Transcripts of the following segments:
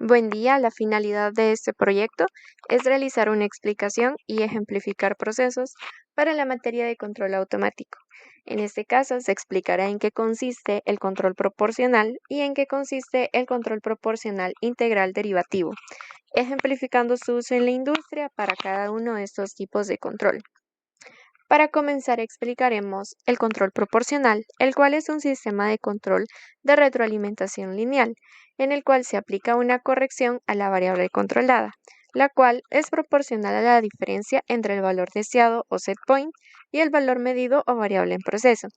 Buen día, la finalidad de este proyecto es realizar una explicación y ejemplificar procesos para la materia de control automático. En este caso, se explicará en qué consiste el control proporcional y en qué consiste el control proporcional integral derivativo, ejemplificando su uso en la industria para cada uno de estos tipos de control. Para comenzar, explicaremos el control proporcional, el cual es un sistema de control de retroalimentación lineal, en el cual se aplica una corrección a la variable controlada, la cual es proporcional a la diferencia entre el valor deseado o set point y el valor medido o variable en proceso.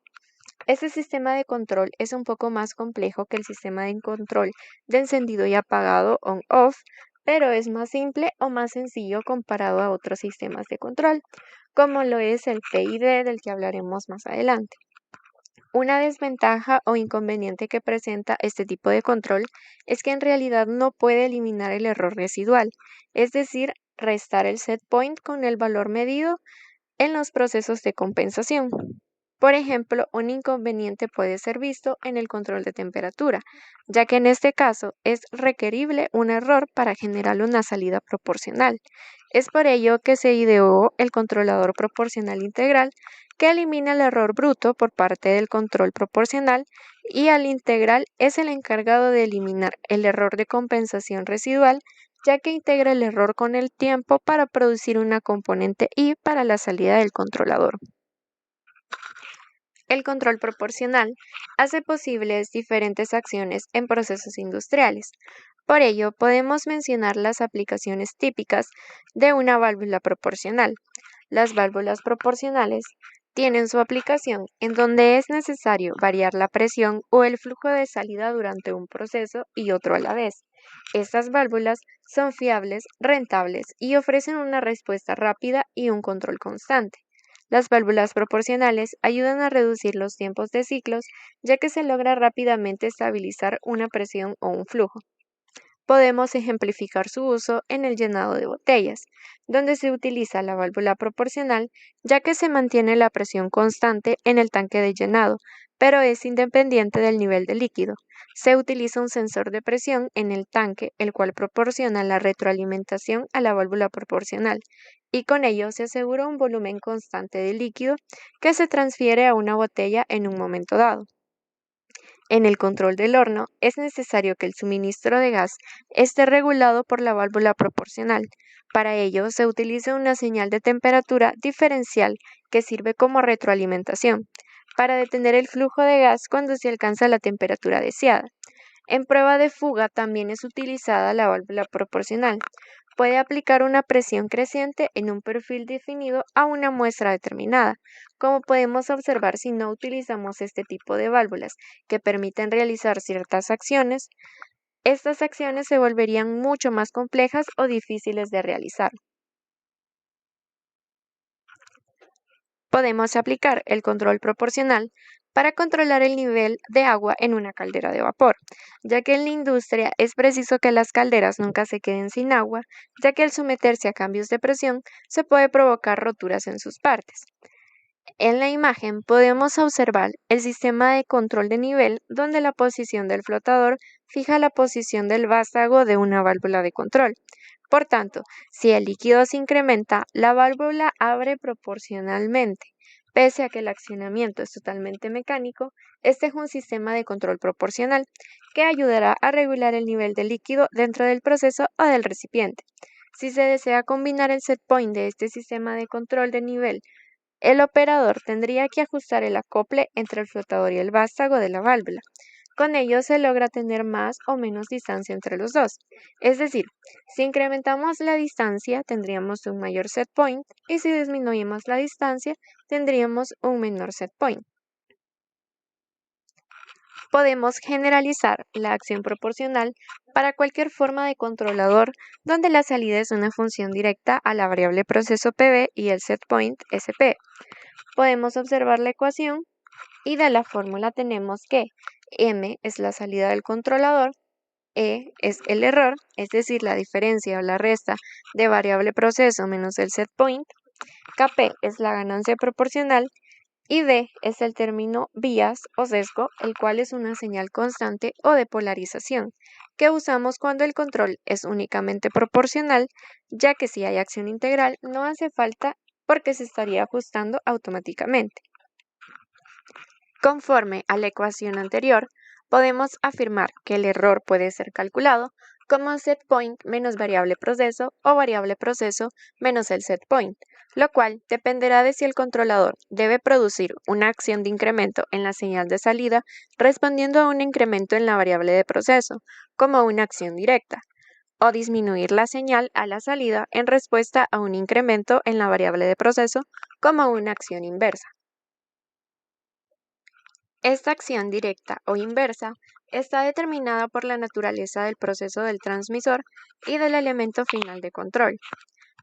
Este sistema de control es un poco más complejo que el sistema de control de encendido y apagado on-off, pero es más simple o más sencillo comparado a otros sistemas de control, como lo es el PID del que hablaremos más adelante. Una desventaja o inconveniente que presenta este tipo de control es que en realidad no puede eliminar el error residual, es decir, restar el set point con el valor medido en los procesos de compensación. Por ejemplo, un inconveniente puede ser visto en el control de temperatura, ya que en este caso es requerible un error para generar una salida proporcional. Es por ello que se ideó el controlador proporcional integral, que elimina el error bruto por parte del control proporcional, y al integral es el encargado de eliminar el error de compensación residual, ya que integra el error con el tiempo para producir una componente I para la salida del controlador. El control proporcional hace posibles diferentes acciones en procesos industriales. Por ello, podemos mencionar las aplicaciones típicas de una válvula proporcional. Las válvulas proporcionales tienen su aplicación en donde es necesario variar la presión o el flujo de salida durante un proceso y otro a la vez. Estas válvulas son fiables, rentables y ofrecen una respuesta rápida y un control constante. Las válvulas proporcionales ayudan a reducir los tiempos de ciclos, ya que se logra rápidamente estabilizar una presión o un flujo. Podemos ejemplificar su uso en el llenado de botellas, donde se utiliza la válvula proporcional, ya que se mantiene la presión constante en el tanque de llenado, pero es independiente del nivel de líquido. Se utiliza un sensor de presión en el tanque, el cual proporciona la retroalimentación a la válvula proporcional, y con ello se asegura un volumen constante de líquido que se transfiere a una botella en un momento dado. En el control del horno, es necesario que el suministro de gas esté regulado por la válvula proporcional. Para ello, se utiliza una señal de temperatura diferencial que sirve como retroalimentación, para detener el flujo de gas cuando se alcanza la temperatura deseada. En prueba de fuga también es utilizada la válvula proporcional. Puede aplicar una presión creciente en un perfil definido a una muestra determinada, como podemos observar si no utilizamos este tipo de válvulas que permiten realizar ciertas acciones. Estas acciones se volverían mucho más complejas o difíciles de realizar. Podemos aplicar el control proporcional para controlar el nivel de agua en una caldera de vapor, ya que en la industria es preciso que las calderas nunca se queden sin agua, ya que al someterse a cambios de presión se puede provocar roturas en sus partes. En la imagen podemos observar el sistema de control de nivel, donde la posición del flotador fija la posición del vástago de una válvula de control. Por tanto, si el líquido se incrementa, la válvula abre proporcionalmente. Pese a que el accionamiento es totalmente mecánico, este es un sistema de control proporcional que ayudará a regular el nivel de líquido dentro del proceso o del recipiente. Si se desea combinar el set point de este sistema de control de nivel, el operador tendría que ajustar el acople entre el flotador y el vástago de la válvula. Con ello se logra tener más o menos distancia entre los dos. Es decir, si incrementamos la distancia tendríamos un mayor set point y si disminuimos la distancia tendríamos un menor set point. Podemos generalizar la acción proporcional para cualquier forma de controlador donde la salida es una función directa a la variable proceso PB y el set point SP. Podemos observar la ecuación y de la fórmula tenemos que M es la salida del controlador, E es el error, es decir, la diferencia o la resta de variable proceso menos el set point, Kp es la ganancia proporcional Y D es el término bias o sesgo, el cual es una señal constante o de polarización, que usamos cuando el control es únicamente proporcional, ya que si hay acción integral no hace falta porque se estaría ajustando automáticamente. Conforme a la ecuación anterior, podemos afirmar que el error puede ser calculado como setPoint menos variable proceso o variable proceso menos el setPoint, lo cual dependerá de si el controlador debe producir una acción de incremento en la señal de salida respondiendo a un incremento en la variable de proceso, como una acción directa, o disminuir la señal a la salida en respuesta a un incremento en la variable de proceso, como una acción inversa. Esta acción directa o inversa está determinada por la naturaleza del proceso del transmisor y del elemento final de control.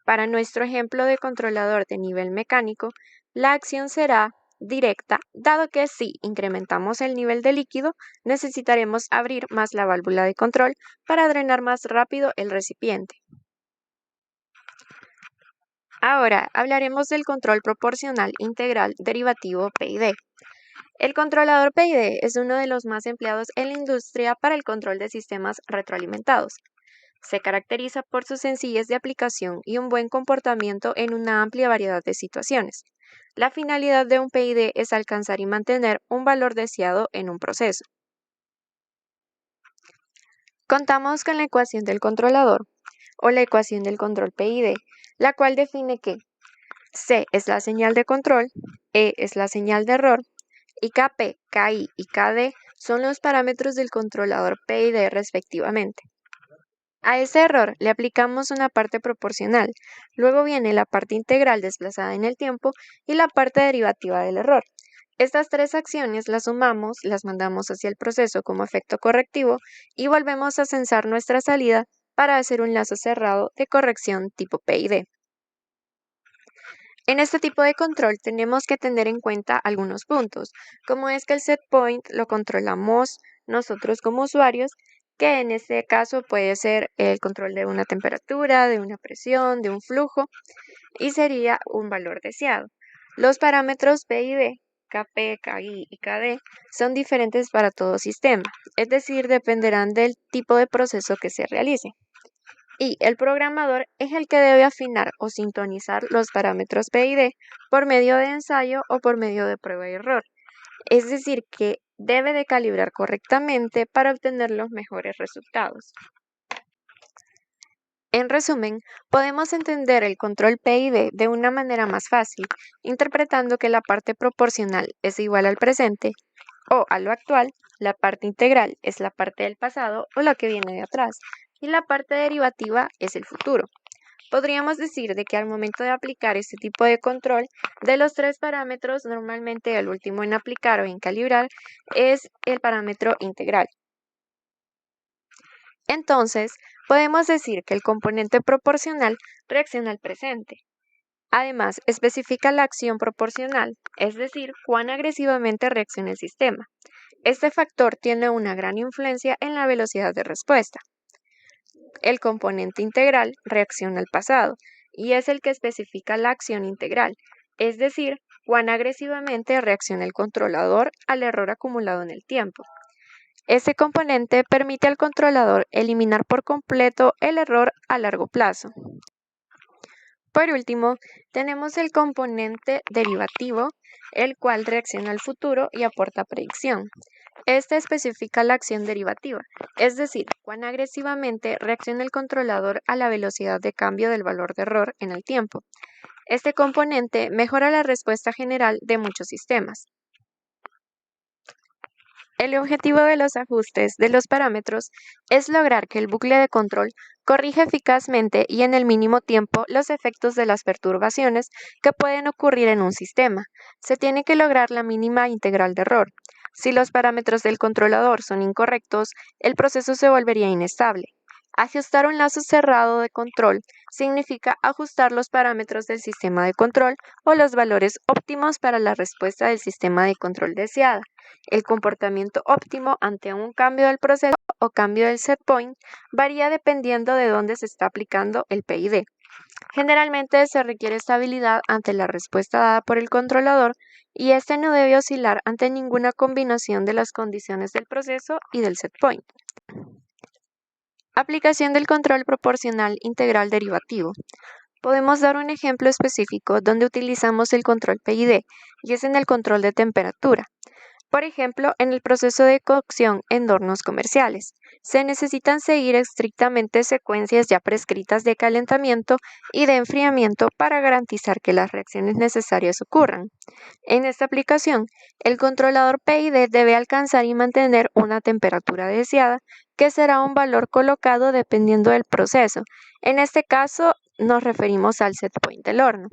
Para nuestro ejemplo de controlador de nivel mecánico, la acción será directa, dado que si incrementamos el nivel de líquido, necesitaremos abrir más la válvula de control para drenar más rápido el recipiente. Ahora hablaremos del control proporcional integral derivativo PID. El controlador PID es uno de los más empleados en la industria para el control de sistemas retroalimentados. Se caracteriza por su sencillez de aplicación y un buen comportamiento en una amplia variedad de situaciones. La finalidad de un PID es alcanzar y mantener un valor deseado en un proceso. Contamos con la ecuación del controlador o la ecuación del control PID, la cual define que C es la señal de control, E es la señal de error, y Kp, Ki y Kd son los parámetros del controlador PID respectivamente. A ese error le aplicamos una parte proporcional, luego viene la parte integral desplazada en el tiempo y la parte derivativa del error. Estas tres acciones las sumamos, las mandamos hacia el proceso como efecto correctivo y volvemos a censar nuestra salida para hacer un lazo cerrado de corrección tipo PID. En este tipo de control tenemos que tener en cuenta algunos puntos, como es que el setPoint lo controlamos nosotros como usuarios, que en este caso puede ser el control de una temperatura, de una presión, de un flujo, y sería un valor deseado. Los parámetros PID, Kp, Ki y Kd son diferentes para todo sistema, es decir, dependerán del tipo de proceso que se realice. Y el programador es el que debe afinar o sintonizar los parámetros PID por medio de ensayo o por medio de prueba y error. Es decir, que debe de calibrar correctamente para obtener los mejores resultados. En resumen, podemos entender el control PID de una manera más fácil, interpretando que la parte proporcional es igual al presente o a lo actual, la parte integral es la parte del pasado o lo que viene de atrás, y la parte derivativa es el futuro. Podríamos decir de que al momento de aplicar este tipo de control, de los tres parámetros, normalmente el último en aplicar o en calibrar es el parámetro integral. Entonces, podemos decir que el componente proporcional reacciona al presente. Además, especifica la acción proporcional, es decir, cuán agresivamente reacciona el sistema. Este factor tiene una gran influencia en la velocidad de respuesta. El componente integral reacciona al pasado y es el que especifica la acción integral, es decir, cuán agresivamente reacciona el controlador al error acumulado en el tiempo. Este componente permite al controlador eliminar por completo el error a largo plazo. Por último, tenemos el componente derivativo, el cual reacciona al futuro y aporta predicción. Este especifica la acción derivativa, es decir, cuán agresivamente reacciona el controlador a la velocidad de cambio del valor de error en el tiempo. Este componente mejora la respuesta general de muchos sistemas. El objetivo de los ajustes de los parámetros es lograr que el bucle de control corrija eficazmente y en el mínimo tiempo los efectos de las perturbaciones que pueden ocurrir en un sistema. Se tiene que lograr la mínima integral de error. Si los parámetros del controlador son incorrectos, el proceso se volvería inestable. Ajustar un lazo cerrado de control significa ajustar los parámetros del sistema de control o los valores óptimos para la respuesta del sistema de control deseada. El comportamiento óptimo ante un cambio del proceso o cambio del setPoint varía dependiendo de dónde se está aplicando el PID. Generalmente se requiere estabilidad ante la respuesta dada por el controlador y este no debe oscilar ante ninguna combinación de las condiciones del proceso y del set point. Aplicación del control proporcional integral derivativo. Podemos dar un ejemplo específico donde utilizamos el control PID y es en el control de temperatura. Por ejemplo, en el proceso de cocción en hornos comerciales, se necesitan seguir estrictamente secuencias ya prescritas de calentamiento y de enfriamiento para garantizar que las reacciones necesarias ocurran. En esta aplicación, el controlador PID debe alcanzar y mantener una temperatura deseada, que será un valor colocado dependiendo del proceso. En este caso, nos referimos al set point del horno.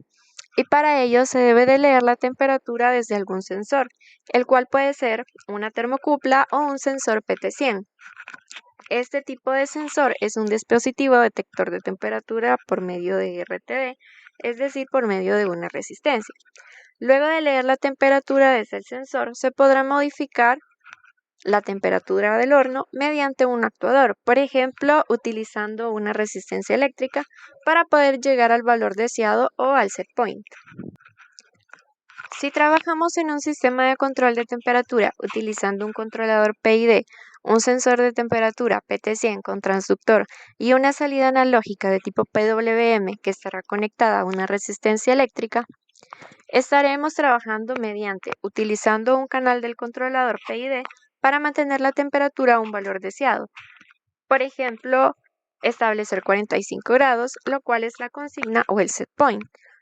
Y para ello se debe de leer la temperatura desde algún sensor, el cual puede ser una termocupla o un sensor PT100. Este tipo de sensor es un dispositivo detector de temperatura por medio de RTD, es decir, por medio de una resistencia. Luego de leer la temperatura desde el sensor, se podrá modificar la temperatura del horno mediante un actuador, por ejemplo, utilizando una resistencia eléctrica para poder llegar al valor deseado o al set point. Si trabajamos en un sistema de control de temperatura utilizando un controlador PID, un sensor de temperatura PT100 con transductor y una salida analógica de tipo PWM que estará conectada a una resistencia eléctrica, estaremos trabajando utilizando un canal del controlador PID para mantener la temperatura a un valor deseado. Por ejemplo, establecer 45 grados, lo cual es la consigna o el set point.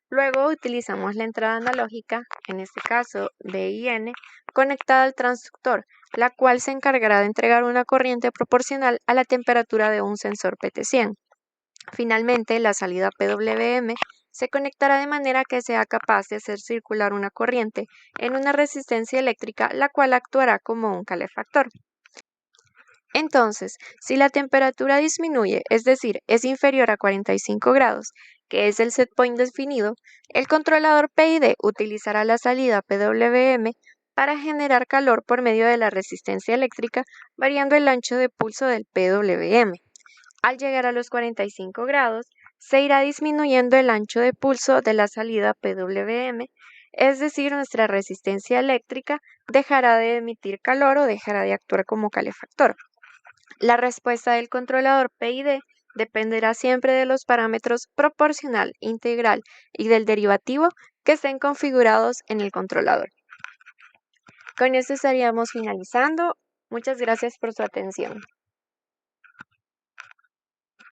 Luego utilizamos la entrada analógica, en este caso DIN, conectada al transductor, la cual se encargará de entregar una corriente proporcional a la temperatura de un sensor PT100. Finalmente, la salida PWM se conectará de manera que sea capaz de hacer circular una corriente en una resistencia eléctrica, la cual actuará como un calefactor. Entonces, si la temperatura disminuye, es decir, es inferior a 45 grados, que es el set point definido, el controlador PID utilizará la salida PWM para generar calor por medio de la resistencia eléctrica, variando el ancho de pulso del PWM. Al llegar a los 45 grados, se irá disminuyendo el ancho de pulso de la salida PWM, es decir, nuestra resistencia eléctrica dejará de emitir calor o dejará de actuar como calefactor. La respuesta del controlador PID dependerá siempre de los parámetros proporcional, integral y del derivativo que estén configurados en el controlador. Con esto estaríamos finalizando. Muchas gracias por su atención.